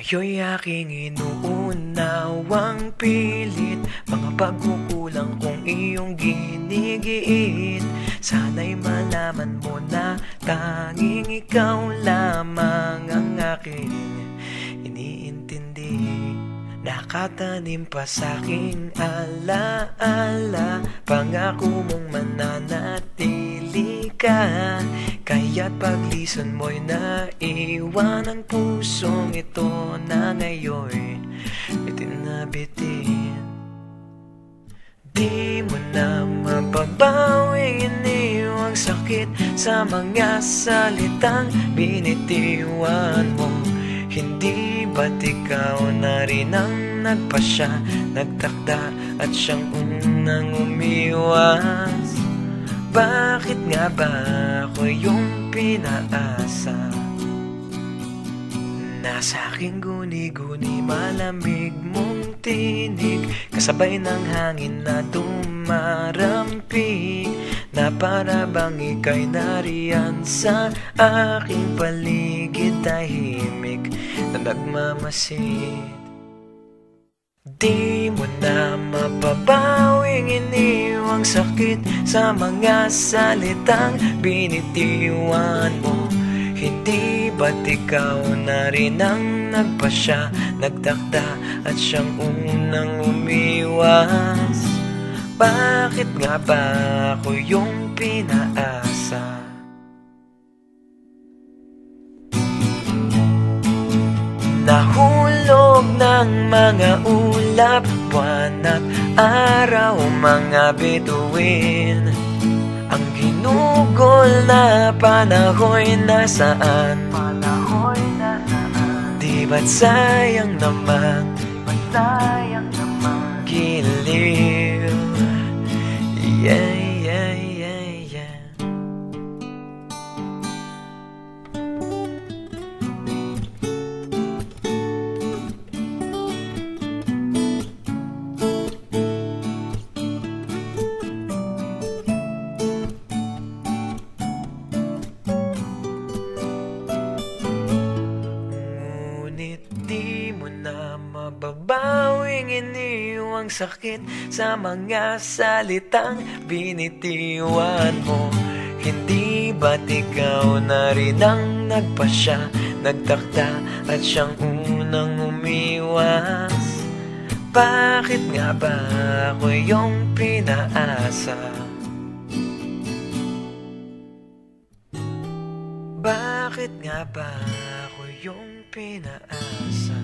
Kayo'y aking inuunawang pilit, mga pagkukulang kong iyong ginigiit. Sana'y malaman mo na tanging ikaw lamang ang aking iniintindi. Nakatanim pa sa'king alaala, pangako mong mananatili ka. Kaya't paglison mo'y naiwan ang pusong ito na ngayon bitin na bitin. Di mo na mababawing iniwang sakit sa mga salitang binitiwan mo. Hindi ba't ikaw na rin ang nagpasya, nagtakda at siyang unang umiwas? Bakit nga ba ako yung pinaasa? Nasa aking guni-guni malamig mong tinig, kasabay ng hangin na dumarampi, na para bang ika'y nariyan sa aking paligid, tahimik na nagmamasid. Di mo na mapapawing iniwang sakit sa mga salitang binitiwan mo. Hindi ba't ikaw na rin ang nagpasya, nagtakda at siyang unang umiwas? Bakit nga ba ako yung pinaasa? Nahulog ng mga ulap, buwan at araw, mga bituin. Ang ginugol na panahon'y nasaan? Di ba't sayang naman? Giliw. Yeah, yeah, yeah, yeah. Di mo na mababawing iniwang sakit sa mga salitang binitiwan mo. Hindi ba't ikaw na rin ang nagpasya, nagtakda at siyang unang umiwas? Bakit nga ba ako yung pinaasa? Bakit nga ba ako yung pinaasa?